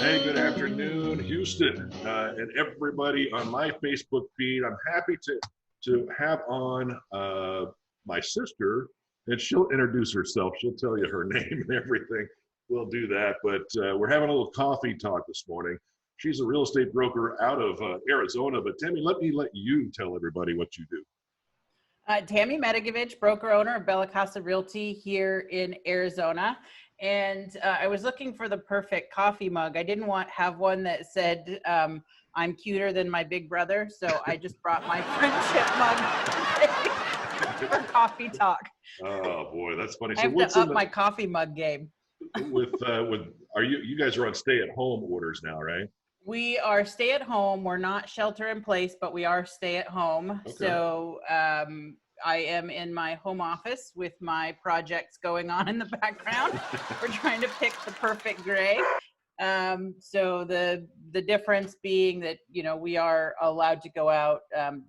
Hey, good afternoon, Houston, and everybody on my Facebook feed. I'm happy to have on my sister, and she'll introduce herself. She'll tell you her name and everything. We'll do that, but we're having a little coffee talk this morning. She's a real estate broker out of Arizona. But Tammy, let you tell everybody what you do. Tammy Medigovich, broker owner of Bella Casa Realty here in Arizona. And I was looking for the perfect coffee mug. I didn't have one that said, I'm cuter than my big brother. So I just brought my friendship mug for coffee talk. Oh boy, that's funny. I have to up my coffee mug game. You guys are on stay-at-home orders now, right? We are stay at home. We're not shelter in place, but we are stay at home. Okay. So I am in my home office with my projects going on in the background. We're trying to pick the perfect gray. So the difference being that, we are allowed to go out.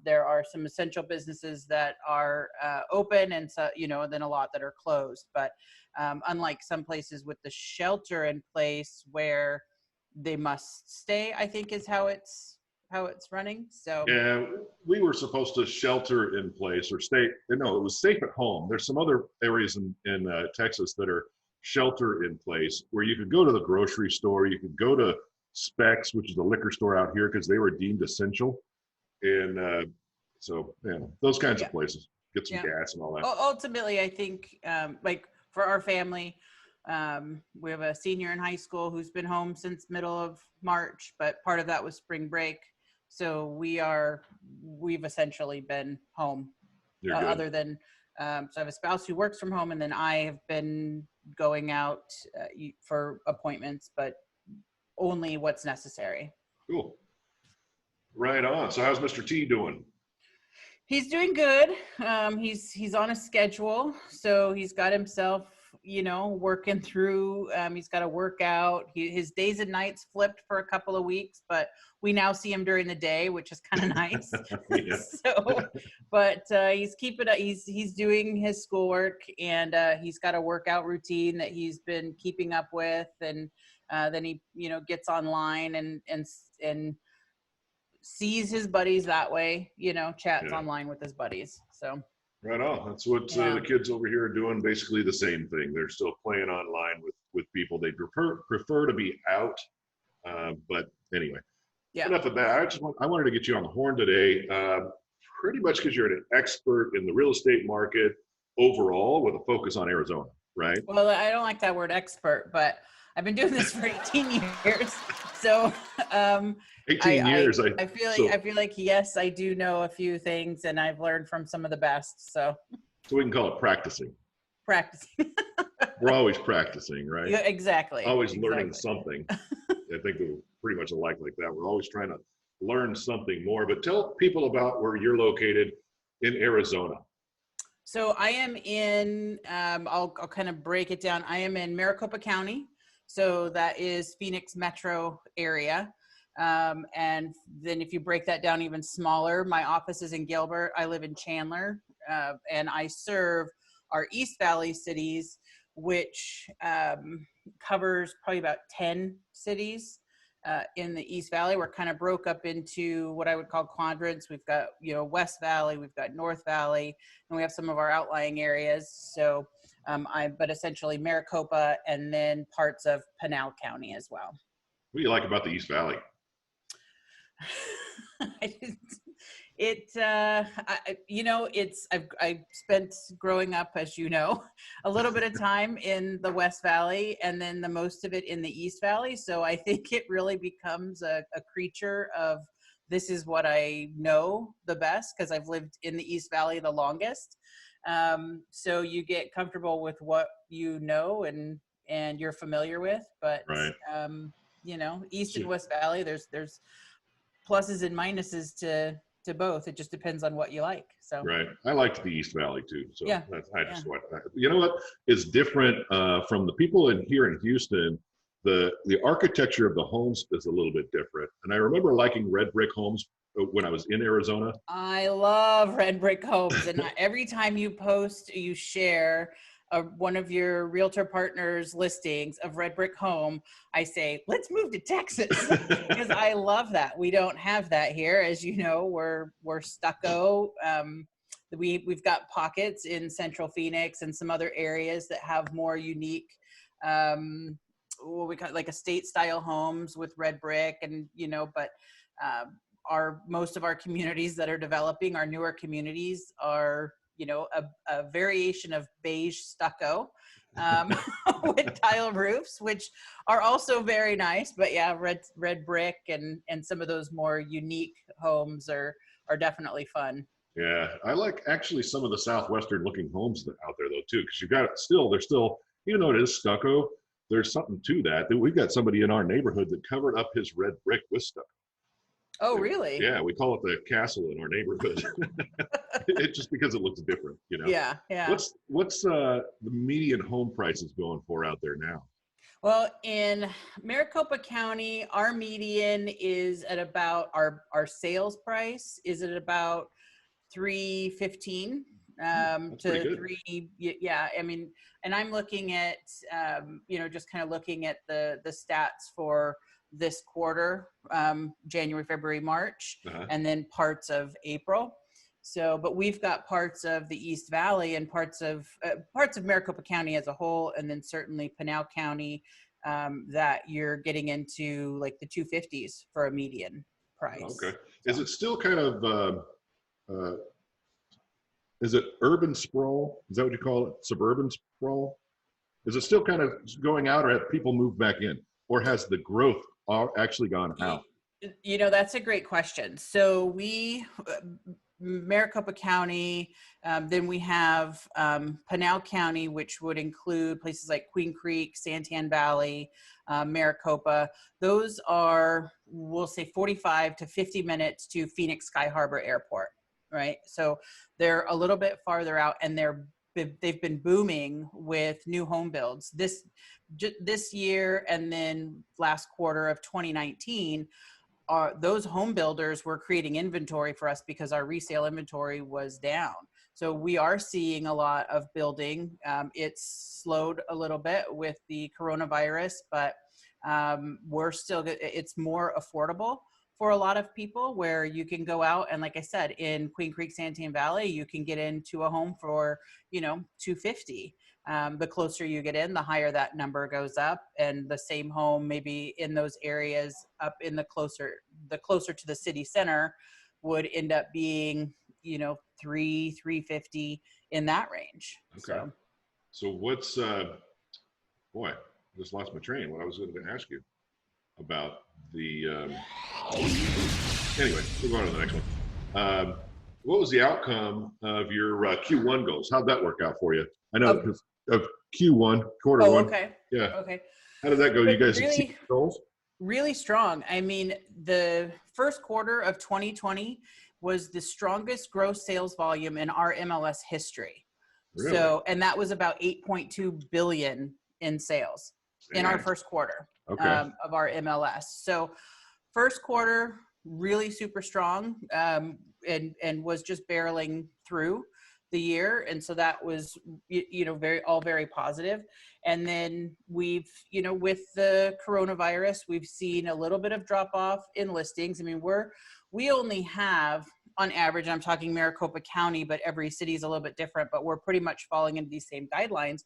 There are some essential businesses that are open, and so, then a lot that are closed. But unlike some places with the shelter in place where they must stay, I think is how it's running. So yeah, we were supposed to shelter in place or stay. No, it was safe at home. There's some other areas in Texas that are shelter in place where you could go to the grocery store, you could go to Specs, which is a liquor store out here, because they were deemed essential, and so those kinds of places, get some gas and all that. Ultimately, I think like for our family, we have a senior in high school who's been home since middle of March, but part of that was spring break. So we've essentially been home other than, so I have a spouse who works from home, and then I have been going out for appointments, but only what's necessary. Cool. Right on. So how's Mr. T doing? He's doing good. He's on a schedule. So he's got himself, working through, he's got to work out. His days and nights flipped for a couple of weeks, but we now see him during the day, which is kind of nice. But he's keeping up. He's doing his schoolwork, and he's got a workout routine that he's been keeping up with. And then he, gets online and sees his buddies that way, chats online with his buddies. So. Right on. That's what the kids over here are doing. Basically the same thing. They're still playing online with people. They prefer to be out. But anyway, enough of that. I wanted to get you on the horn today, pretty much because you're an expert in the real estate market overall, with a focus on Arizona, right? Well, I don't like that word expert, but I've been doing this for 18 years. So 18 years. I feel like, yes, I do know a few things, and I've learned from some of the best. So we can call it practicing. We're always practicing, right? Yeah, exactly. Always learning something. I think we're pretty much alike like that. We're always trying to learn something more. But tell people about where you're located in Arizona. So I am in, I'll kind of break it down. I am in Maricopa County. So that is Phoenix metro area. And then if you break that down even smaller, my office is in Gilbert. I live in Chandler, and I serve our East Valley cities, which covers probably about 10 cities in the East Valley. We're kind of broke up into what I would call quadrants. We've got, West Valley, we've got North Valley, and we have some of our outlying areas. So but essentially Maricopa, and then parts of Pinal County as well. What do you like about the East Valley? I've spent growing up, as you know, a little bit of time in the West Valley, and then the most of it in the East Valley. So I think it really becomes a creature of, this is what I know the best, because I've lived in the East Valley the longest. So you get comfortable with what you know and you're familiar with, but right. East and West Valley, there's pluses and minuses to both. It just depends on what you like. So right. I liked the East Valley too. So you know what is different from the people here in Houston? The architecture of the homes is a little bit different. And I remember liking red brick homes when I was in Arizona. I love red brick homes, and every time you post, you share, one of your realtor partners listings of red brick home, I say, let's move to Texas because I love that. We don't have that here. As you know, we're stucco. We've got pockets in Central Phoenix and some other areas that have more unique, what we call like estate style homes with red brick, and but most of our communities that are developing, our newer communities, are a variation of beige stucco with tile roofs, which are also very nice. But yeah, red brick and some of those more unique homes are definitely fun. Yeah, I like actually some of the southwestern looking homes that out there though too, because you got it they're still, even though it is stucco, there's something to that. We've got somebody in our neighborhood that covered up his red brick with stucco. Oh, really? Yeah, we call it the castle in our neighborhood. It's just because it looks different, Yeah, yeah. What's the median home prices going for out there now? Well, in Maricopa County, our median is at about our sales price is at about $315 to three. Yeah, I mean, and I'm looking at just kind of looking at the stats for this quarter, January, February, March, and then parts of April. So, but we've got parts of the East Valley and parts of Maricopa County as a whole, and then certainly Pinal County, that you're getting into like the 250s for a median price. Okay. Is it still kind of is it urban sprawl? Is that what you call it? Suburban sprawl? Is it still kind of going out, or have people moved back in, or has the growth actually gone out? That's a great question. So Maricopa County, then we have Pinal County, which would include places like Queen Creek, Santan Valley, Maricopa. Those are, we'll say, 45 to 50 minutes to Phoenix Sky Harbor Airport, right? So they're a little bit farther out, and they've been booming with new home builds this year, and then last quarter of 2019. Those home builders were creating inventory for us because our resale inventory was down. So we are seeing a lot of building. It's slowed a little bit with the coronavirus, but it's more affordable for a lot of people, where you can go out and, like I said, in Queen Creek, Santan Valley, you can get into a home for, $250. The closer you get in, the higher that number goes up, and the same home maybe in those areas up in the closer to the city center would end up being, $350 in that range. Okay. So what's boy, I just lost my train. What I was going to ask you about the anyway, we'll go on to the next one. What was the outcome of your Q1 goals? How'd that work out for you? I know of Q1, quarter one. Okay. Yeah. Okay. How did that go? You guys really, exceeded goals? Really strong. I mean, the first quarter of 2020 was the strongest gross sales volume in our MLS history. Really? So, and that was about 8.2 billion in sales in our first quarter of our MLS. So first quarter, really super strong, and was just barreling through the year. And so that was, very positive. And then we've, with the coronavirus, we've seen a little bit of drop off in listings. I mean, we only have, on average, I'm talking Maricopa County, but every city is a little bit different, but we're pretty much falling into these same guidelines.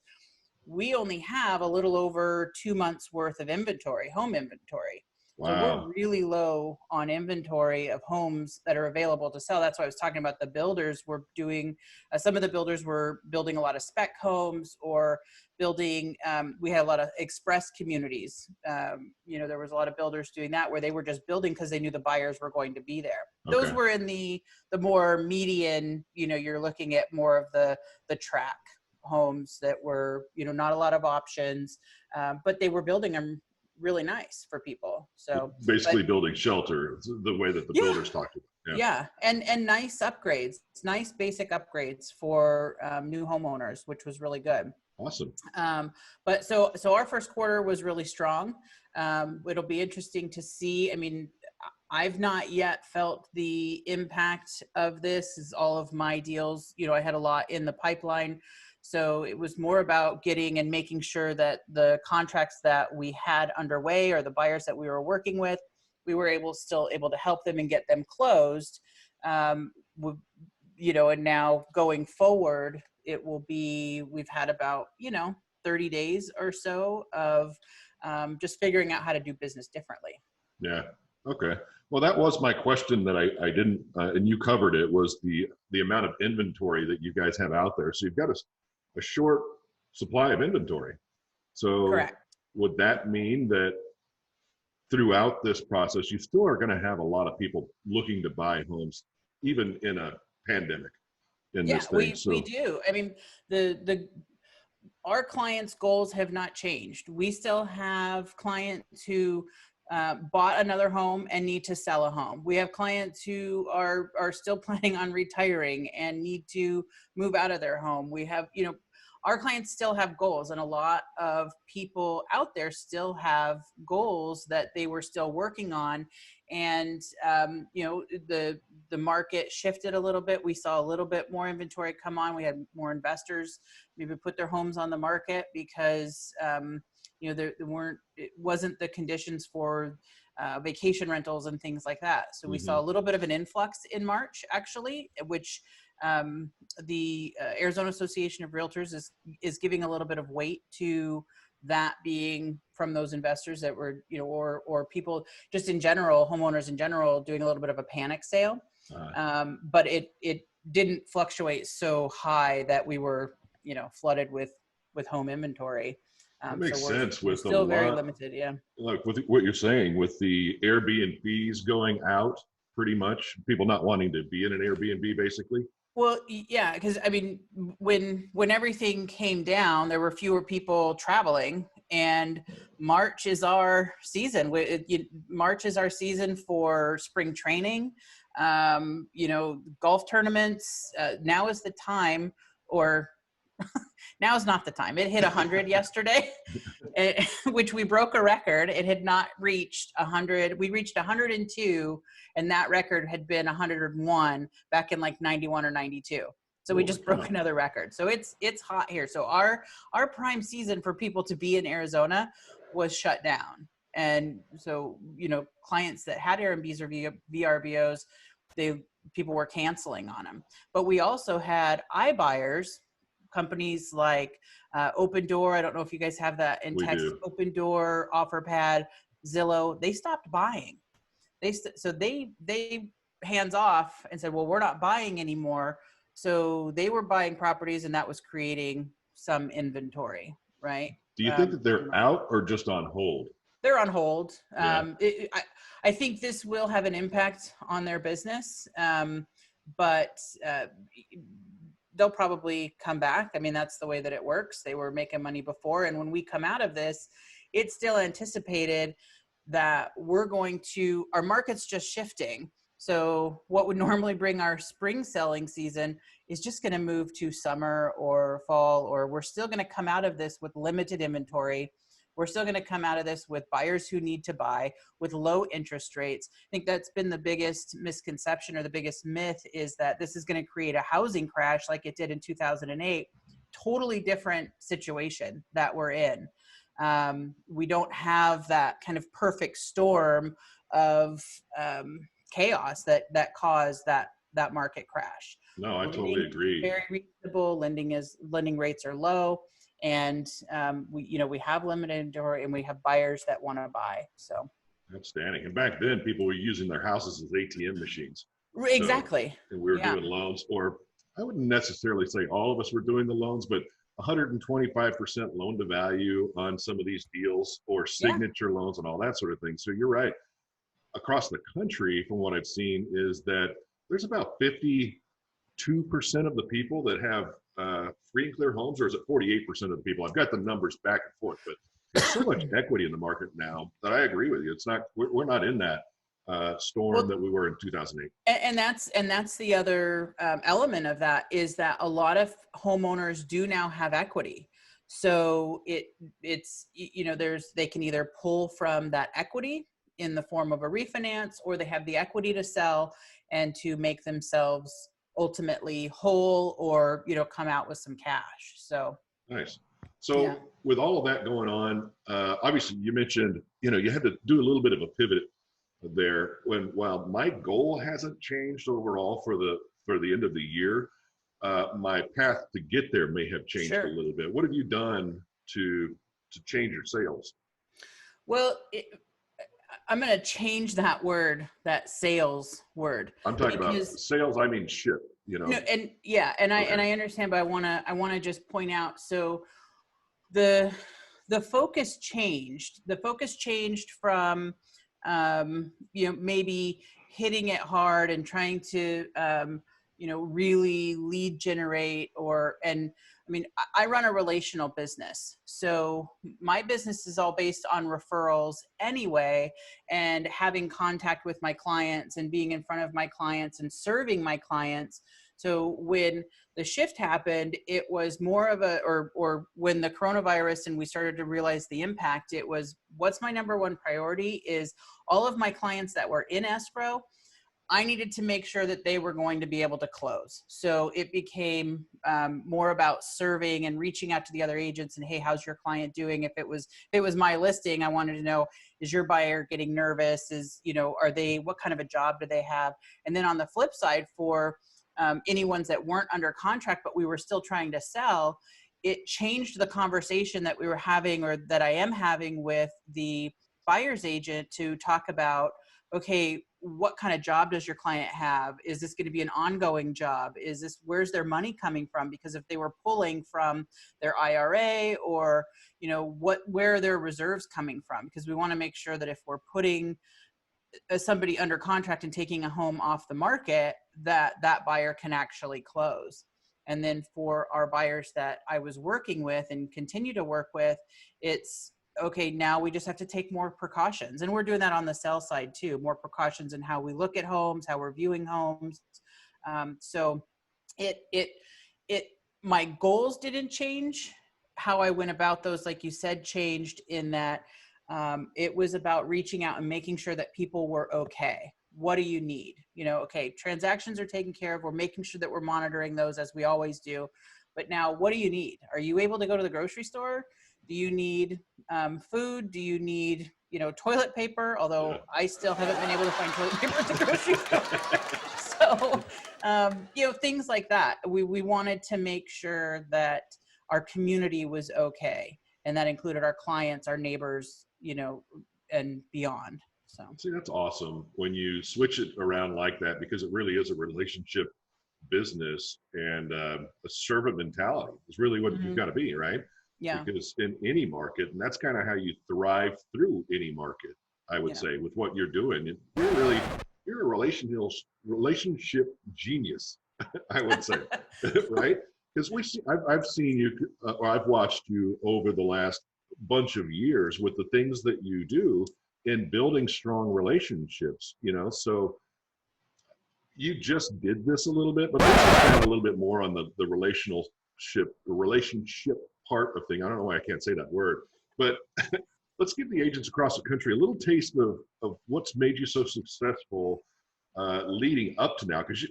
We only have a little over 2 months worth of inventory, home inventory. Wow. So we're really low on inventory of homes that are available to sell. That's why I was talking about the builders were doing, some of the builders were building a lot of spec homes, or building, we had a lot of express communities. There was a lot of builders doing that, where they were just building because they knew the buyers were going to be there. Okay. Those were in the more median, you're looking at more of the track homes that were, not a lot of options, but they were building them really nice for people. So basically building shelter, the way that the builders talked about. Yeah. And nice upgrades, nice basic upgrades for new homeowners, which was really good. Awesome. But so our first quarter was really strong. It'll be interesting to see. I mean, I've not yet felt the impact of this. Is all of my deals, I had a lot in the pipeline So it was more about getting and making sure that the contracts that we had underway or the buyers that we were working with, we were still able to help them and get them closed. And now going forward, we've had about, 30 days or so of just figuring out how to do business differently. Yeah. Okay. Well, that was my question that I didn't, and you covered it, was the amount of inventory that you guys have out there. So you've got a short supply of inventory. So Correct. would that mean that throughout this process, you still are going to have a lot of people looking to buy homes, even in a pandemic in this thing? We do. I mean, our clients' goals have not changed. We still have clients who bought another home and need to sell a home. We have clients who are still planning on retiring and need to move out of their home. We have, our clients still have goals, and a lot of people out there still have goals that they were still working on. And, the market shifted a little bit. We saw a little bit more inventory come on. We had more investors maybe put their homes on the market because, it wasn't the conditions for vacation rentals and things like that. So we saw a little bit of an influx in March, actually, which the Arizona Association of Realtors is giving a little bit of weight to that being from those investors that were, or people just in general, homeowners in general, doing a little bit of a panic sale. But it didn't fluctuate so high that we were, flooded with home inventory. That makes sense. We're With still very limited. Yeah. Like with what you're saying, with the Airbnbs going out, pretty much people not wanting to be in an Airbnb, basically. Well, yeah, because I mean, when everything came down, there were fewer people traveling, and March is our season. March is our season for spring training. Golf tournaments. Now is the time, or now is not the time. It hit 100 yesterday, which we broke a record. It had not reached 100. We reached 102, and that record had been 101 back in like 91 or 92. So we just broke another record. So it's hot here. So our prime season for people to be in Arizona was shut down. And so, clients that had Airbnbs or VRBOs, people were canceling on them. But we also had iBuyers, companies like Open Door. I don't know if you guys have that in Texas. Open Door, OfferPad, Zillow. They stopped buying. They hands off and said, well, we're not buying anymore. So they were buying properties, and that was creating some inventory, right? Do you think that they're out or just on hold? They're on hold. Yeah. I think this will have an impact on their business, but they'll probably come back. I mean, that's the way that it works. They were making money before. And when we come out of this, it's still anticipated that our market's just shifting. So what would normally bring our spring selling season is just going to move to summer or fall, or we're still going to come out of this with limited inventory. We're still going to come out of this with buyers who need to buy, with low interest rates. I think that's been the biggest misconception, or the biggest myth, is that this is going to create a housing crash like it did in 2008. Totally different situation that we're in. We don't have that kind of perfect storm of chaos that caused that market crash. No, I totally agree. Very reasonable. Lending rates are low. And we have limited inventory, and we have buyers that want to buy. So outstanding. And back then, people were using their houses as ATM machines. Exactly. So, and we were doing loans, or I wouldn't necessarily say all of us were doing the loans, but 125% loan to value on some of these deals, or signature loans and all that sort of thing. So you're right. Across the country, from what I've seen, is that there's about 52% of the people that have free and clear homes, or is it 48% of the people? I've got the numbers back and forth, but there's so much equity in the market now that I agree with you. It's not, we're not in that storm that we were in 2008. And that's the other element of that, is that a lot of homeowners do now have equity. So it's they can either pull from that equity in the form of a refinance, or they have the equity to sell and to make themselves ultimately whole or, come out with some cash. So nice. So yeah. with all of that going on, obviously you mentioned, you had to do a little bit of a pivot there. While my goal hasn't changed overall for the end of the year, my path to get there may have changed Sure. a little bit. What have you done to change your sales? Well, I'm going to change that word, that sales word. I'm talking about sales. I mean, ship, No, and yeah, and I understand, but I want to just point out. So the focus changed. The focus changed from, maybe hitting it hard and trying to, really lead generate I run a relational business. So my business is all based on referrals anyway, and having contact with my clients and being in front of my clients and serving my clients. So when the shift happened, it was more of or when the coronavirus and we started to realize the impact, it was, what's my number one priority is all of my clients that were in escrow, I needed to make sure that they were going to be able to close. So it became more about serving and reaching out to the other agents and, hey, how's your client doing? If it was my listing, I wanted to know, is your buyer getting nervous? What kind of a job do they have? And then on the flip side, for any ones that weren't under contract, but we were still trying to sell, it changed the conversation that we were having, or that I am having, with the buyer's agent to talk about, okay, what kind of job does your client have? Is this going to be an ongoing job? Where's their money coming from? Because if they were pulling from their IRA, or, where are their reserves coming from? Because we want to make sure that if we're putting somebody under contract and taking a home off the market, that buyer can actually close. And then for our buyers that I was working with and continue to work with, it's, okay, now we just have to take more precautions. And we're doing that on the sell side too, more precautions in how we look at homes, how we're viewing homes. So my goals didn't change. How I went about those, like you said, changed in that it was about reaching out and making sure that people were okay. What do you need? Okay, transactions are taken care of. We're making sure that we're monitoring those as we always do. But now, what do you need? Are you able to go to the grocery store? Do you need food? Do you need, toilet paper? Although I still haven't been able to find toilet paper at the grocery store. So, things like that. We wanted to make sure that our community was okay. And that included our clients, our neighbors, and beyond. So see, that's awesome when you switch it around like that, because it really is a relationship business, and a servant mentality is really what you've got to be, right? Yeah. Because in any market, and that's kind of how you thrive through any market, I would say, with what you're doing. You're a relationship genius, I would say, right? Because I've seen you, or I've watched you over the last bunch of years with the things that you do in building strong relationships, so you just did this a little bit, but let's expand a little bit more on the relationship part of thing. I don't know why I can't say that word, but let's give the agents across the country a little taste of what's made you so successful leading up to now. Because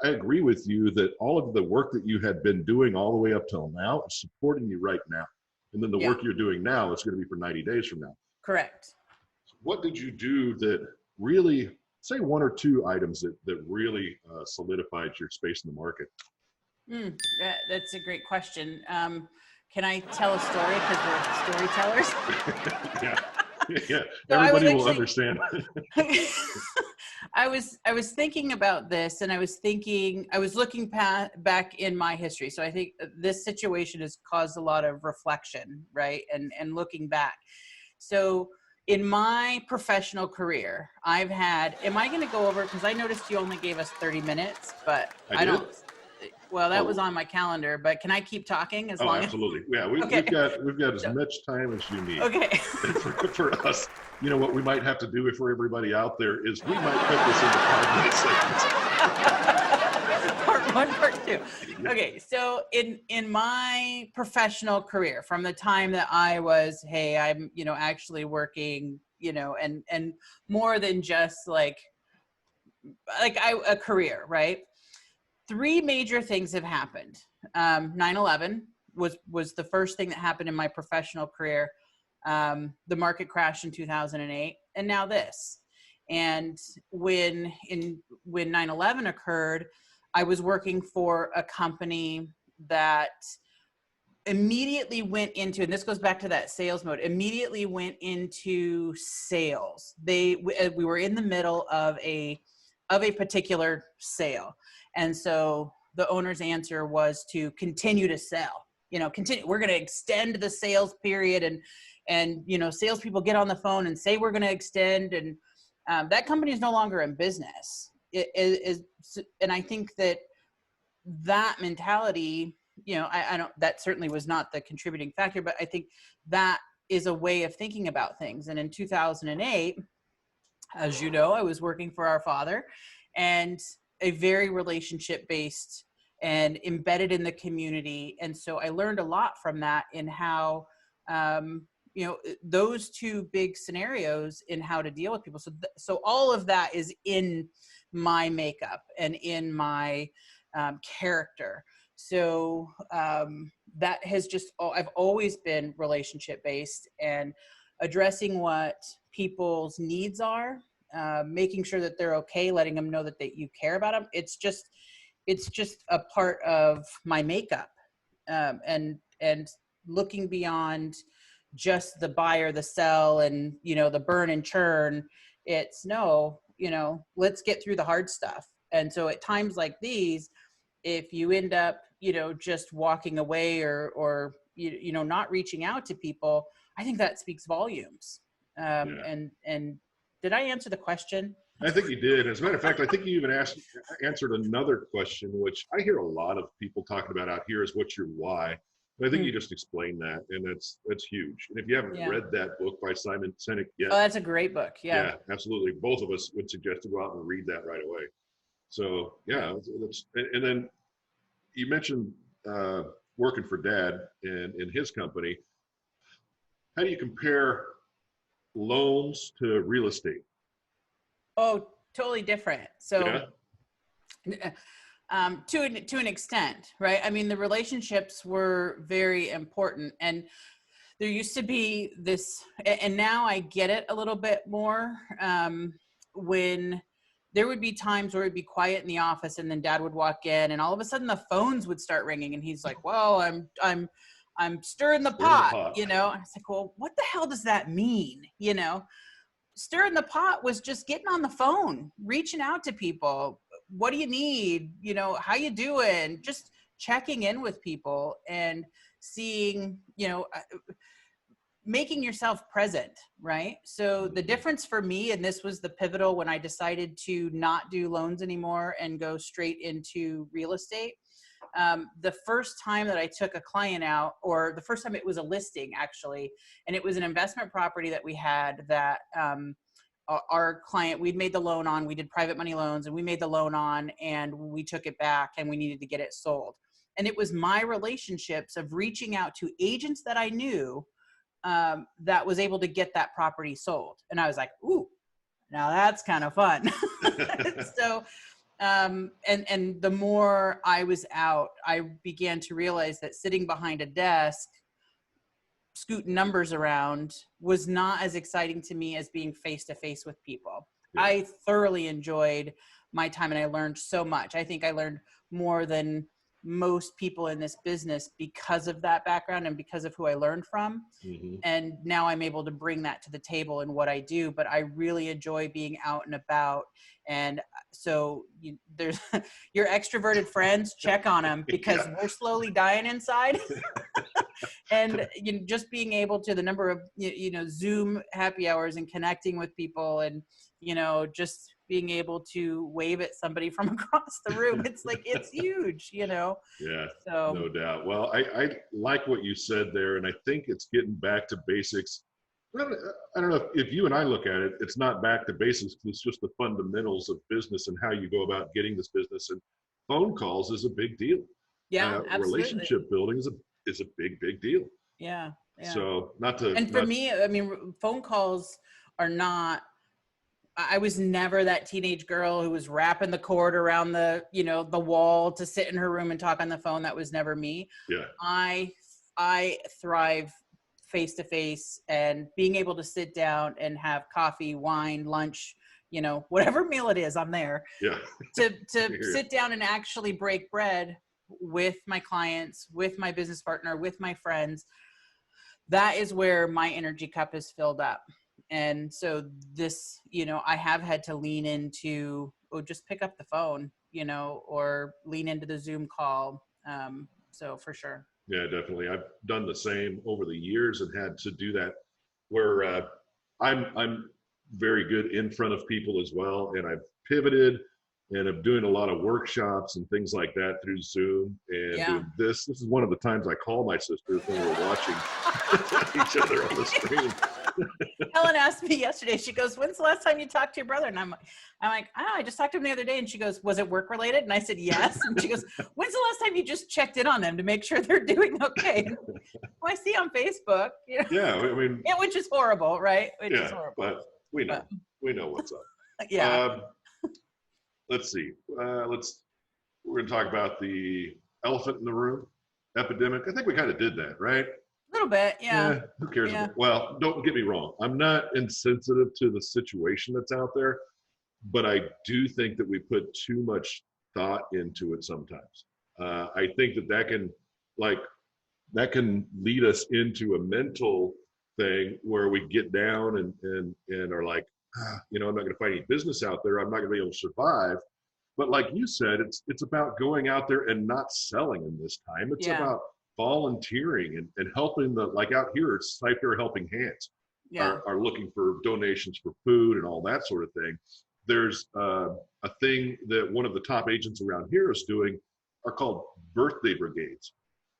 I agree with you that all of the work that you had been doing all the way up till now is supporting you right now. And then the work you're doing now is going to be for 90 days from now. Correct. So what did you do that really, say one or two items that really solidified your space in the market? That's a great question. Can I tell a story, because we're storytellers? Yeah. So everybody will understand. I was thinking about this, and I was looking back in my history. So I think this situation has caused a lot of reflection, right? And looking back. So in my professional career, I've had, am I going to go over, because I noticed you only gave us 30 minutes, but I don't. Well, that was on my calendar, but can I keep talking as long absolutely. as? Yeah, we've got as much time as you need. Okay. for us, what we might have to do for everybody out there is we might put this into 5 minute segments. Part one, part two. Okay, so in my professional career, from the time that I was, hey, I'm actually working, and more than just a career, right? three major things have happened. 9/11 was the first thing that happened in my professional career. The market crashed in 2008, and now this. And when 9/11 occurred, I was working for a company that immediately went into, and this goes back to that sales mode, immediately went into sales. We were in the middle of a particular sale. And so the owner's answer was to continue to sell, we're going to extend the sales period, and salespeople get on the phone and say, we're going to extend. And that company is no longer in business. And I think that mentality, I don't, that certainly was not the contributing factor, but I think that is a way of thinking about things. And in 2008, as you know, I was working for our father, and a very relationship-based and embedded in the community. And so I learned a lot from that in how, those two big scenarios in how to deal with people. So all of that is in my makeup and in my character. So that has just, I've always been relationship-based and addressing what people's needs are, making sure that they're okay, letting them know that you care about them. It's just a part of my makeup, and looking beyond just the buy or the sell and, the burn and churn. It's let's get through the hard stuff. And so at times like these, if you end up, just walking away or not reaching out to people, I think that speaks volumes. And did I answer the question? I think you did. As a matter of fact, I think you even answered another question, which I hear a lot of people talking about out here, is what's your why? And I think you just explained that, and that's huge. And if you haven't read that book by Simon Sinek yet, oh, that's a great book. Yeah, absolutely. Both of us would suggest to go out and read that right away. So and then you mentioned working for Dad in his company. How do you compare loans to real estate? Oh, totally different. So to an extent, right? I mean, the relationships were very important, and there used to be this, and now I get it a little bit more, when there would be times where it'd be quiet in the office, and then Dad would walk in, and all of a sudden the phones would start ringing, and he's like, well, I'm stirring the pot, And I was like, well, what the hell does that mean? Stirring the pot was just getting on the phone, reaching out to people. What do you need? How you doing? Just checking in with people and seeing, making yourself present, right? So the difference for me, and this was the pivotal when I decided to not do loans anymore and go straight into real estate. The first time that I took a client out, or the first time it was a listing actually, and it was an investment property that we had that our client, we'd made the loan on, we did private money loans, and we made the loan on, and we took it back, and we needed to get it sold. And it was my relationships of reaching out to agents that I knew that was able to get that property sold. And I was like, ooh, now that's kind of fun. So, and the more I was out, I began to realize that sitting behind a desk, scooting numbers around, was not as exciting to me as being face to face with people. Yeah. I thoroughly enjoyed my time, and I learned so much. I think I learned more than most people in this business because of that background and because of who I learned from. Mm-hmm. And now I'm able to bring that to the table in what I do, but I really enjoy being out and about. And so there's your extroverted friends, check on them, because we're slowly dying inside. And just being able to, the number of, Zoom happy hours and connecting with people, and, just being able to wave at somebody from across the room. It's like, it's huge, Yeah, so, no doubt. Well, I like what you said there, and I think it's getting back to basics. I don't know if you and I look at it, it's not back to basics. It's just the fundamentals of business and how you go about getting this business. And phone calls is a big deal. Yeah, absolutely. Relationship building is a big deal. Yeah. So and for me, I mean, phone calls are not I was never that teenage girl who was wrapping the cord around the, you know, the wall to sit in her room and talk on the phone. That was never me. Yeah. I thrive face to face, and being able to sit down and have coffee, wine, lunch, you know, whatever meal it is, I'm there. Yeah. To sit down and actually break bread with my clients, with my business partner, with my friends. That is where my energy cup is filled up. And so this, you know, I have had to lean into, oh, just pick up the phone, you know, or lean into the Zoom call. So for sure. Yeah, definitely. I've done the same over the years and had to do that where I'm very good in front of people as well. And I've pivoted and I'm doing a lot of workshops and things like that through Zoom and doing this. This is one of the times I call my sisters when we're watching each other on the screen. Helen asked me yesterday, she goes, when's the last time you talked to your brother? And I'm like, oh, I just talked to him the other day. And she goes, was it work related? And I said, yes. And she goes, when's the last time you just checked in on them to make sure they're doing okay? Well, I see on Facebook, you know, Yeah, I mean, which is horrible, right? Which is horrible. But we know what's up. Yeah. Let's see. We're going to talk about the elephant in the room epidemic. I think we kind of did that, right? A little bit, yeah. Who cares? Yeah. Well, don't get me wrong. I'm not insensitive to the situation that's out there, but I do think that we put too much thought into it sometimes. I think that can lead us into a mental thing where we get down and are like, you know, I'm not going to find any business out there. I'm not going to be able to survive. But like you said, it's about going out there and not selling in this time. It's about volunteering and helping like out here, it's like they're helping hands are looking for donations for food and all that sort of thing. There's a thing that one of the top agents around here is doing are called birthday brigades.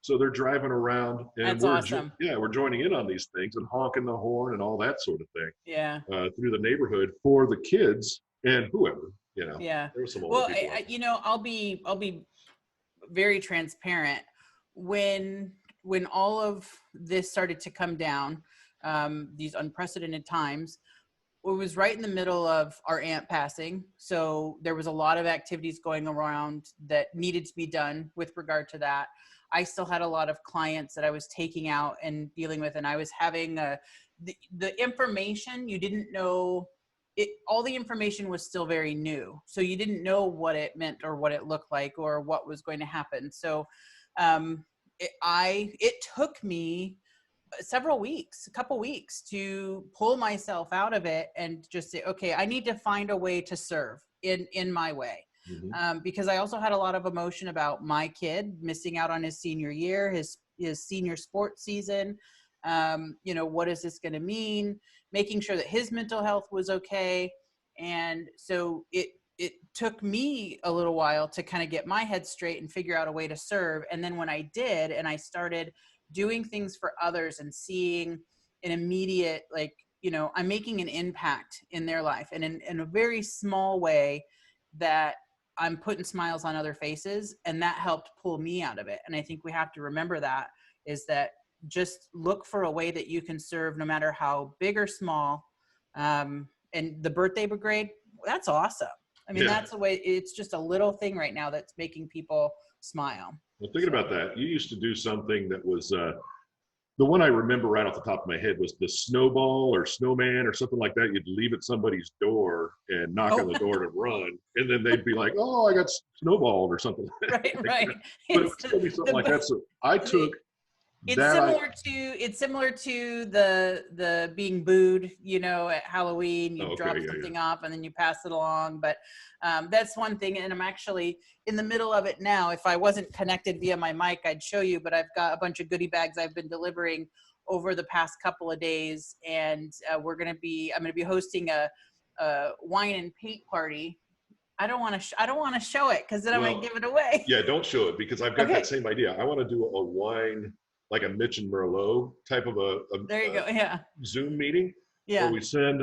So they're driving around and we're joining in on these things and honking the horn and all that sort of thing. Yeah. Through the neighborhood for the kids and whoever, you know. Yeah. There was some well, you know, I'll be very transparent. When all of this started to come down, these unprecedented times, it was right in the middle of our aunt passing. So there was a lot of activities going around that needed to be done with regard to that. I still had a lot of clients that I was taking out and dealing with, and I was having the information you didn't know. All the information was still very new. So you didn't know what it meant or what it looked like or what was going to happen. So it took me a couple weeks to pull myself out of it and just say, okay, I need to find a way to serve in my way. Mm-hmm. Because I also had a lot of emotion about my kid missing out on his senior year, his senior sports season. You know, what is this going to mean? Making sure that his mental health was okay. And so it took me a little while to kind of get my head straight and figure out a way to serve. And then when I did, and I started doing things for others and seeing an immediate, like, you know, I'm making an impact in their life and in a very small way that I'm putting smiles on other faces, and that helped pull me out of it. And I think we have to remember that is that just look for a way that you can serve no matter how big or small. And the birthday brigade, that's awesome. I mean, that's a way, it's just a little thing right now that's making people smile. Well, thinking about that, you used to do something that was, the one I remember right off the top of my head was the snowball or snowman or something like that. You'd leave at somebody's door and knock on the door to run. And then they'd be like, oh, I got snowballed or something. Right. But it would still be something like that. So I took It's similar to the being booed, you know, at Halloween. You drop something off and then you pass it along. But that's one thing. And I'm actually in the middle of it now. If I wasn't connected via my mic, I'd show you. But I've got a bunch of goodie bags I've been delivering over the past couple of days, and I'm going to be hosting a wine and paint party. I don't want to show it because then I might give it away. Yeah, don't show it because I've got that same idea. I want to do a wine, like a Mitch and Merlot type of there you go. Yeah. Zoom meeting. Yeah. Where we send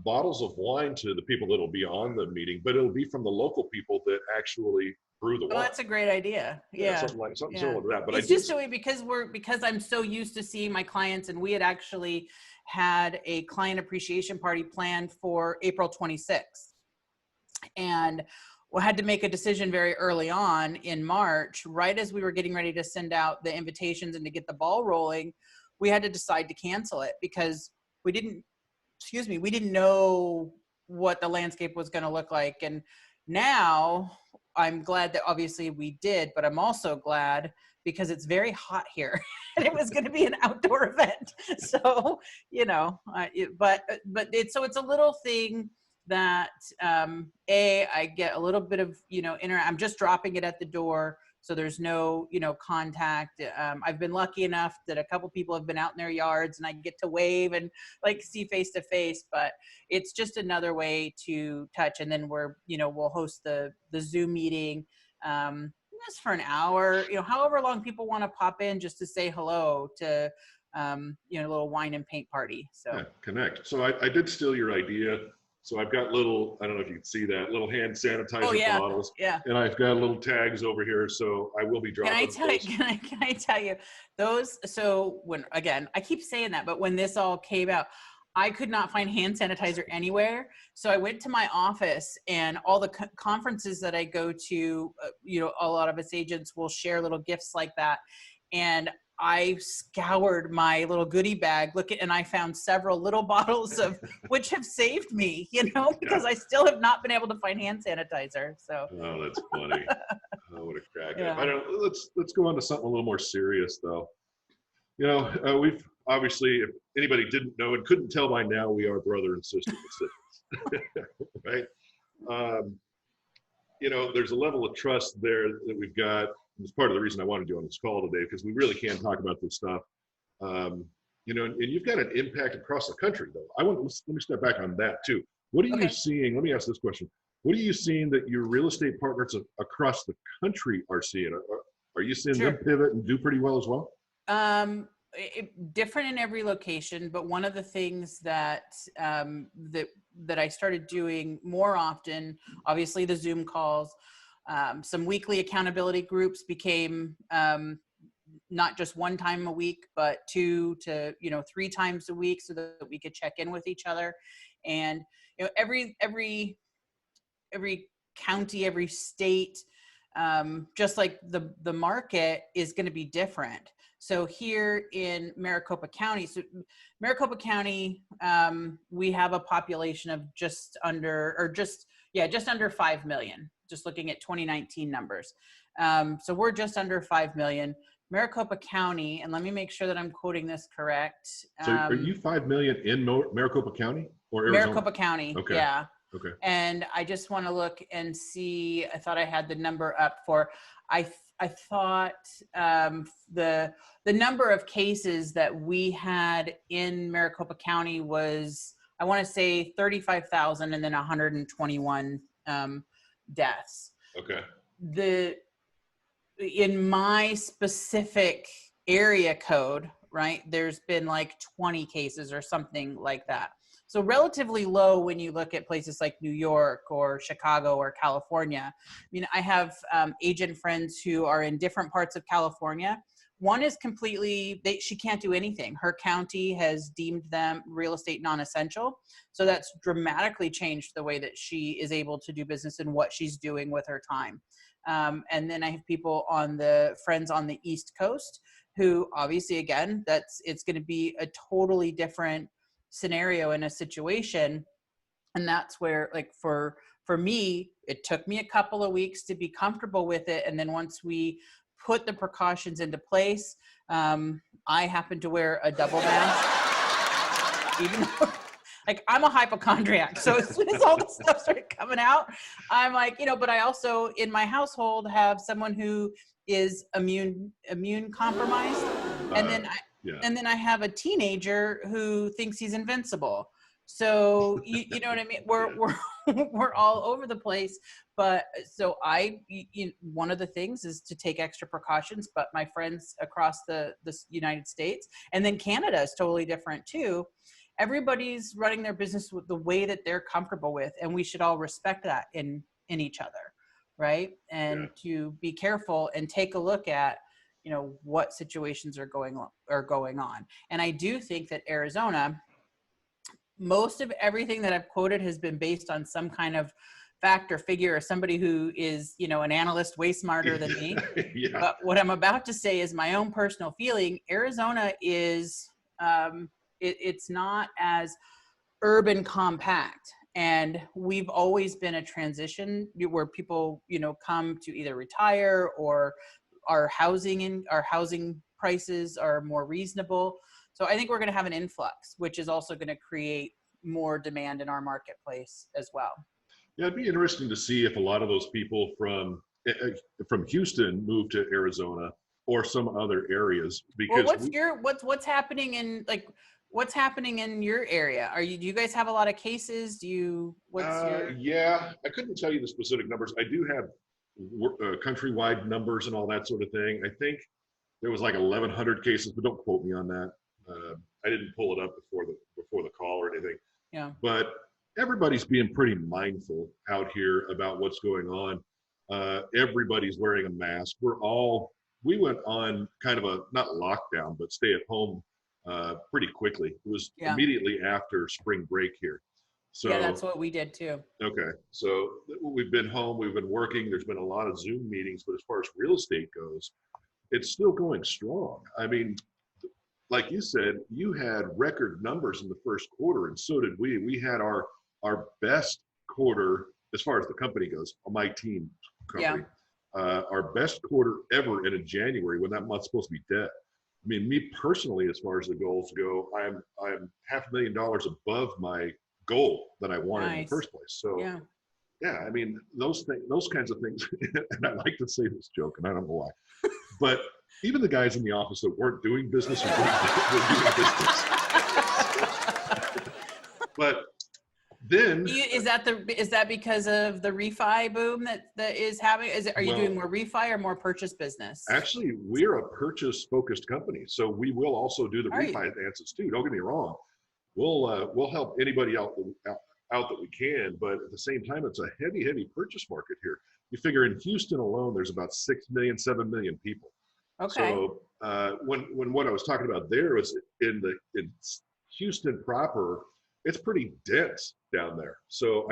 bottles of wine to the people that'll be on the meeting, but it'll be from the local people that actually brew the wine. Oh, that's a great idea. Yeah. Something similar to that. But it's just so because I'm so used to seeing my clients, and we had actually had a client appreciation party planned for April 26th. And we had to make a decision very early on in March, right as we were getting ready to send out the invitations and to get the ball rolling. We had to decide to cancel it because we didn't know what the landscape was going to look like. And now I'm glad that obviously we did, but I'm also glad because it's very hot here and it was going to be an outdoor event. So, but it's a little thing that, I get a little bit of, I'm just dropping it at the door. So there's no, contact. I've been lucky enough that a couple people have been out in their yards and I get to wave and like see face to face, but it's just another way to touch. And then we'll host the Zoom meeting, just for an hour, however long people want to pop in just to say hello to, a little wine and paint party. So yeah, connect. So I did steal your idea. So I've got little, I don't know if you can see that, little hand sanitizer bottles. Yeah. And I've got little tags over here. So I will be dropping Can I tell you those? So I keep saying that, but when this all came out, I could not find hand sanitizer anywhere. So I went to my office, and all the conferences that I go to, a lot of us agents will share little gifts like that. And I scoured my little goodie bag, and I found several little bottles of, which have saved me, because I still have not been able to find hand sanitizer. So. Oh, that's funny. Oh, what a crack. Yeah. Let's go on to something a little more serious though. We've obviously, if anybody didn't know and couldn't tell by now, we are brother and sister right? There's a level of trust there that we've got. It's part of the reason I wanted you on this call today, because we really can talk about this stuff. And you've got an impact across the country, though. Let me step back on that too. What are you seeing? Let me ask this question. What are you seeing that your real estate partners across the country are seeing? Are you seeing them pivot and do pretty well as well? Different in every location, but one of the things that I started doing more often, obviously the Zoom calls, some weekly accountability groups became not just one time a week, but 2 to 3 times a week, so that we could check in with each other. And every county, every state, just like the market is going to be different. So here in Maricopa County, we have a population of just under 5 million, just looking at 2019 numbers. So we're just under 5 million. Maricopa County, and let me make sure that I'm quoting this correct. So are you 5 million in Maricopa County or Arizona? Maricopa County, okay. Yeah. Okay. And I just want to look and see, I thought I had the number up for, I thought the number of cases that we had in Maricopa County was, I want to say 35,000 and then 121 deaths. Okay. In my specific area code, right, there's been like 20 cases or something like that. So relatively low when you look at places like New York or Chicago or California. I mean, I have agent friends who are in different parts of California. One is completely, she can't do anything. Her county has deemed them real estate non-essential. So that's dramatically changed the way that she is able to do business and what she's doing with her time. And then I have friends on the East Coast who obviously, again, it's going to be a totally different scenario in a situation. And that's where, like, for me, it took me a couple of weeks to be comfortable with it. And then once we put the precautions into place, I happen to wear a double mask, even though, like, I'm a hypochondriac. So as soon as all this stuff started coming out, I'm like, but I also in my household have someone who is immune compromised. And then I have a teenager who thinks he's invincible. So you know what I mean? We're all over the place. But so one of the things is to take extra precautions. But my friends across the United States, and then Canada is totally different too. Everybody's running their business with the way that they're comfortable with, and we should all respect that in each other, right? And to be careful and take a look at what situations are going on. And I do think that Arizona, most of everything that I've quoted has been based on some kind of fact or figure, or somebody who is, you know, an analyst way smarter than me. Yeah. But what I'm about to say is my own personal feeling. Arizona is, it's not as urban compact. And we've always been a transition where people, you know, come to either retire, or our housing prices are more reasonable. So I think we're going to have an influx, which is also going to create more demand in our marketplace as well. Yeah, it'd be interesting to see if a lot of those people from Houston move to Arizona or some other areas. Because what's happening in, like, what's happening in your area? Do you guys have a lot of cases? Yeah, I couldn't tell you the specific numbers. I do have countrywide numbers and all that sort of thing. I think there was like 1,100 cases, but don't quote me on that. I didn't pull it up before the call or anything. Yeah. But everybody's being pretty mindful out here about what's going on. Everybody's wearing a mask. We went on kind of a, not lockdown, but stay at home pretty quickly. It was immediately after spring break here. So yeah, that's what we did too. Okay. So we've been home, we've been working. There's been a lot of Zoom meetings, but as far as real estate goes, it's still going strong. I mean, like you said, you had record numbers in the first quarter, and so did we. We had our best quarter as far as the company goes, my team company, our best quarter ever in a January when that month's supposed to be dead. I mean, me personally, as far as the goals go, I'm $500,000 above my goal that I wanted in the first place. So yeah, I mean, those kinds of things, and I like to say this joke, and I don't know why, but even the guys in the office that weren't doing business were doing business. But then is that because of the refi boom that is happening? Are you doing more refi or more purchase business? Actually, we're a purchase focused company, so we will also do the refinances too. Don't get me wrong. We'll help anybody out that we can, but at the same time, it's a heavy purchase market here. You figure in Houston alone, there's about 6 million, 7 million people. Okay. So when what I was talking about there was in Houston proper, it's pretty dense down there. So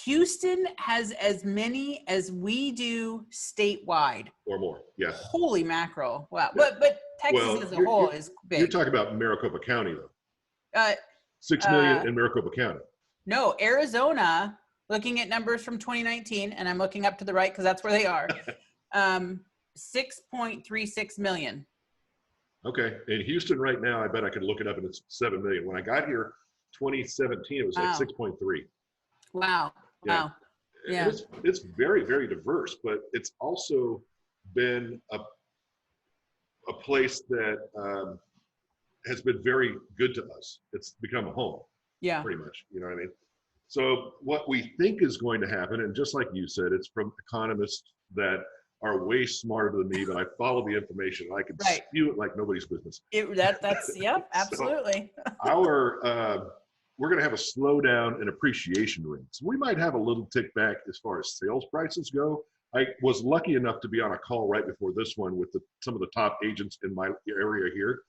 Houston has as many as we do statewide or more. Yeah. Holy mackerel! Wow. Yeah. But Texas as a whole is big. You're talking about Maricopa County though. 6 million in Maricopa County. No, Arizona. Looking at numbers from 2019, and I'm looking up to the right because that's where they are. 6.36 million. Okay. In Houston right now, I bet I could look it up, and it's 7 million. When I got here, 2017, it was like 6.3. Wow. Yeah. Wow. Yeah. It's very diverse, but it's also been a place that has been very good to us. It's become a home. Yeah. Pretty much. You know what I mean? So what we think is going to happen, and just like you said, it's from economists that are way smarter than me, but I follow the information. I can spew it like nobody's business. That's yep, absolutely. So we're going to have a slowdown in appreciation rates. We might have a little tick back as far as sales prices go. I was lucky enough to be on a call right before this one with some of the top agents in my area here.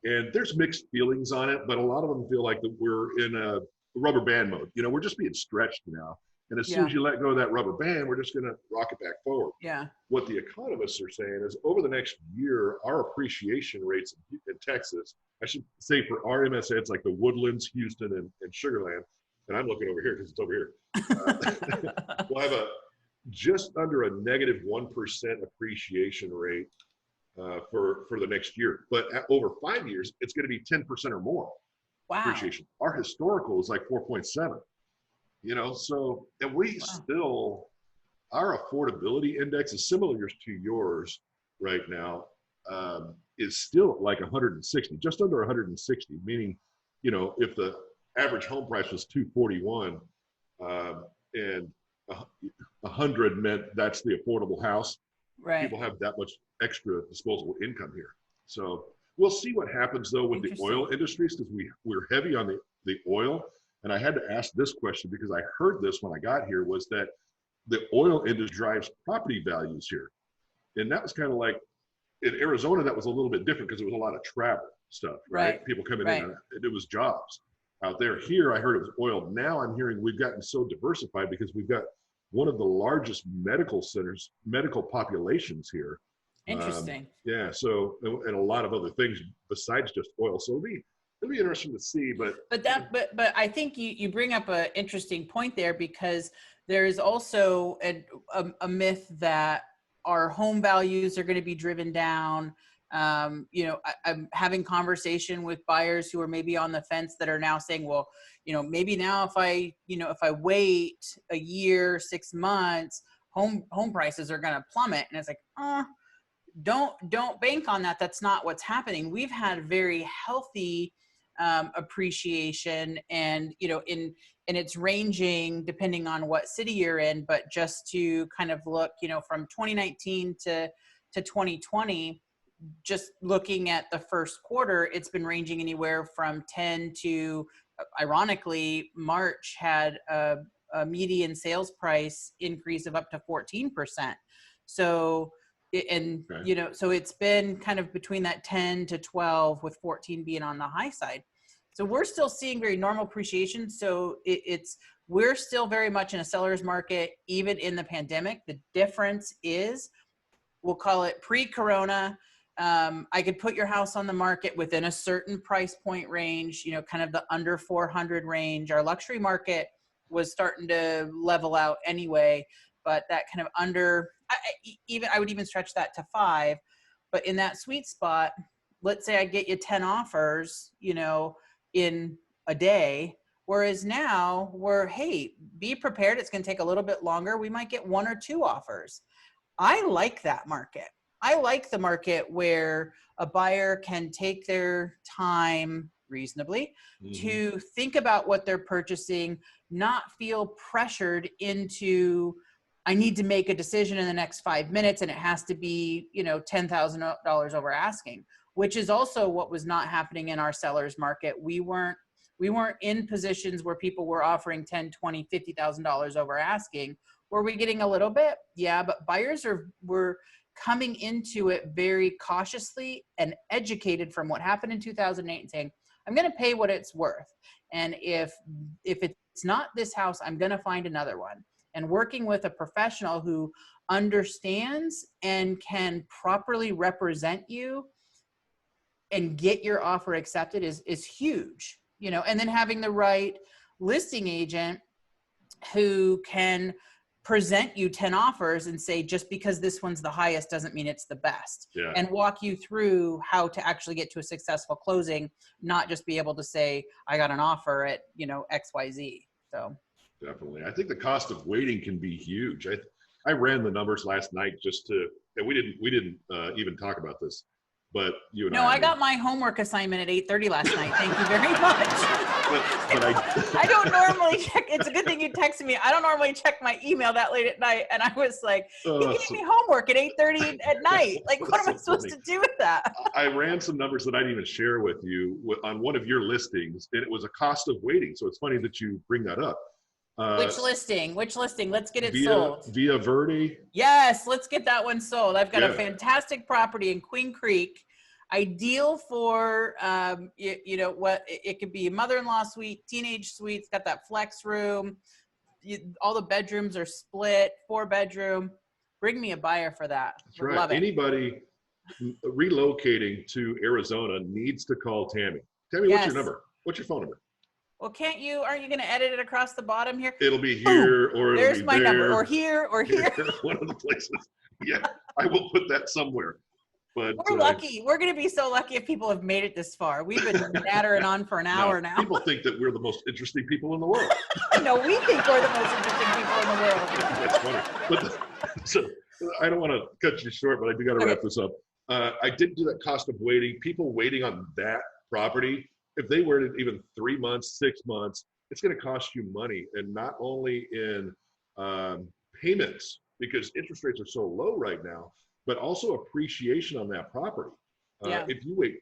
And there's mixed feelings on it, but a lot of them feel like that we're in a rubber band mode. You know, we're just being stretched now. And as soon as you let go of that rubber band, we're just going to rock it back forward. Yeah. What the economists are saying is over the next year, our appreciation rates in Texas, I should say for our MSA, it's like the Woodlands, Houston, and Sugar Land. And I'm looking over here because it's over here. We'll have just under a negative 1% appreciation rate for the next year. But over 5 years, it's going to be 10% or more appreciation. Our historical is like 4.7. You know, so, and we still, our affordability index is similar to yours right now, is still like 160, just under 160, meaning, you know, if the average home price was 241 and 100 meant that's the affordable house, people have that much extra disposable income here. So we'll see what happens though with the oil industries, because we're heavy on the oil. And I had to ask this question because I heard this when I got here, was that the oil industry drives property values here. And that was kind of like, in Arizona, that was a little bit different because there was a lot of travel stuff, right? People coming in, and it was jobs. out there. Here, I heard it was oil. Now I'm hearing we've gotten so diversified because we've got one of the largest medical centers, medical populations here. Interesting. Yeah. So, and a lot of other things besides just oil. So it'll be interesting to see. But I think you bring up an interesting point there, because there is also a myth that our home values are going to be driven down. I'm having conversation with buyers who are maybe on the fence that are now saying, well, maybe now if I wait a year, 6 months, home prices are going to plummet. And it's like, don't bank on that. That's not what's happening. We've had very healthy appreciation, and and it's ranging depending on what city you're in. But just to kind of look, from 2019 to 2020, just looking at the first quarter, it's been ranging anywhere from 10 to, ironically, March had a median sales price increase of up to 14%. So, so it's been kind of between that 10 to 12, with 14 being on the high side. So we're still seeing very normal appreciation. So we're still very much in a seller's market, even in the pandemic. The difference is, we'll call it pre-corona. I could put your house on the market within a certain price point range, kind of the under 400 range. Our luxury market was starting to level out anyway, but that kind of under, I would even stretch that to 5. But in that sweet spot, let's say I get you 10 offers, in a day. Whereas now hey, be prepared. It's going to take a little bit longer. We might get 1 or 2 offers. I like that market. I like the market where a buyer can take their time reasonably to think about what they're purchasing, not feel pressured into, I need to make a decision in the next 5 minutes and it has to be, $10,000 over asking, which is also what was not happening in our sellers market. We weren't in positions where people were offering $10,000, $20,000, $50,000 over asking. Were we getting a little bit? Yeah, but buyers were coming into it very cautiously and educated from what happened in 2008 and saying, I'm going to pay what it's worth. And if it's not this house, I'm going to find another one. And working with a professional who understands and can properly represent you and get your offer accepted is huge, and then having the right listing agent who can present you 10 offers and say, just because this one's the highest doesn't mean it's the best. Yeah. And walk you through how to actually get to a successful closing, not just be able to say, I got an offer at, XYZ. So definitely. I think the cost of waiting can be huge. I ran the numbers last night and we didn't even talk about this, but you and I got my homework assignment at 8:30 last night. Thank you very much. but I don't normally check. It's a good thing you texted me. I don't normally check my email that late at night. And I was like, he gave me homework at 8:30 at night. Like, what am I supposed to do with that? I ran some numbers that I didn't even share with you on one of your listings, and it was a cost of waiting. So it's funny that you bring that up. Which listing? Let's get it sold. Via Verde. Yes, let's get that one sold. I've got a fantastic property in Queen Creek. Ideal for, it could be a mother-in-law suite, teenage suite. It's got that flex room. All the bedrooms are split, 4-bedroom. Bring me a buyer for that. That's right. Love it. Anybody relocating to Arizona needs to call Tammy. Tammy, what's your number? What's your phone number? Well, aren't you going to edit it across the bottom here? It'll be here, or it'll there's be my there, number, or here. One of the places. Yeah, I will put that somewhere. But we're lucky. We're going to be so lucky if people have made it this far. We've been nattering on for an hour now. People think that we're the most interesting people in the world. No, we think we're the most interesting people in the world. That's funny. But so I don't want to cut you short, but I do got to wrap this up. I did do that cost of waiting. People waiting on that property, if they waited even 3 months, 6 months, it's going to cost you money, and not only in payments, because interest rates are so low right now, but also appreciation on that property. If you wait,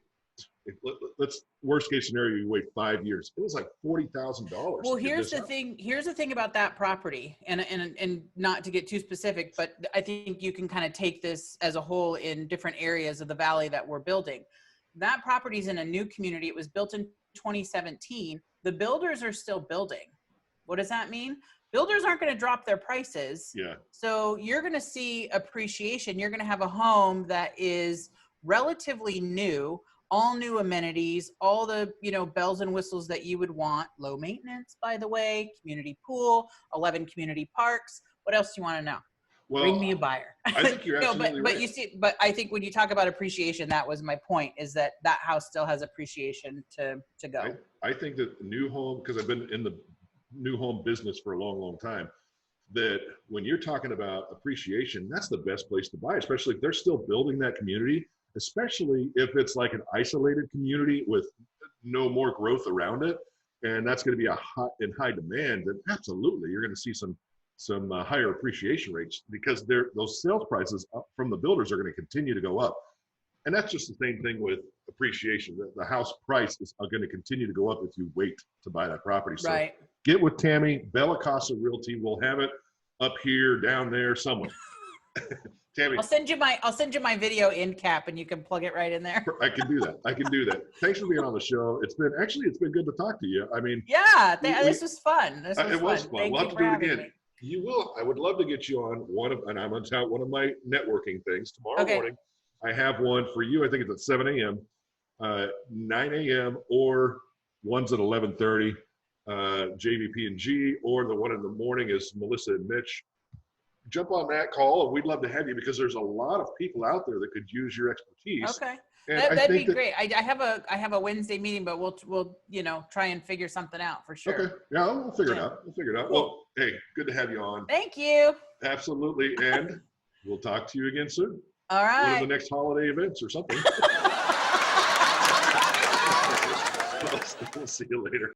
let's worst case scenario, you wait 5 years. It was like $40,000. Well, here's the thing. Here's the thing about that property, and not to get too specific, but I think you can kind of take this as a whole in different areas of the valley that we're building. That property is in a new community. It was built in 2017, the builders are still building. What does that mean? Builders aren't going to drop their prices. Yeah. So you're going to see appreciation. You're going to have a home that is relatively new, all new amenities, all the, bells and whistles that you would want. Low maintenance, by the way, community pool, 11 community parks. What else do you want to know? Well, Bring me a buyer. I think you're absolutely but right. you see, but I think when you talk about appreciation, that was my point, is that house still has appreciation to go. I think that new home, because I've been in the new home business for a long, long time, that when you're talking about appreciation, that's the best place to buy, especially if they're still building that community, especially if it's like an isolated community with no more growth around it. And that's going to be in high demand. Then absolutely, you're going to see some higher appreciation rates, because those sales prices from the builders are going to continue to go up. And that's just the same thing with appreciation. The house price is going to continue to go up if you wait to buy that property. So right. Get with Tammy, Bella Casa Realty. We'll have it up here, down there, somewhere. Tammy, I'll send you my video in cap, and you can plug it right in there. I can do that. Thanks for being on the show. It's been good to talk to you. I mean, yeah, this was fun. It was fun. Thank We'll you have to for do it having again. me. You will. I would love to get you on and I'm going to tout one of my networking things tomorrow morning. I have one for you. I think it's at 7 a.m., 9 a.m., or one's at 11:30, JVP&G, or the one in the morning is Melissa and Mitch. Jump on that call, and we'd love to have you, because there's a lot of people out there that could use your expertise. Okay. And That'd be great. I have a Wednesday meeting, but we'll try and figure something out for sure. Okay. Yeah, we'll figure it out. Cool. Well, hey, good to have you on. Thank you. Absolutely. And we'll talk to you again soon. All right. One of the next holiday events or something. We'll see you later.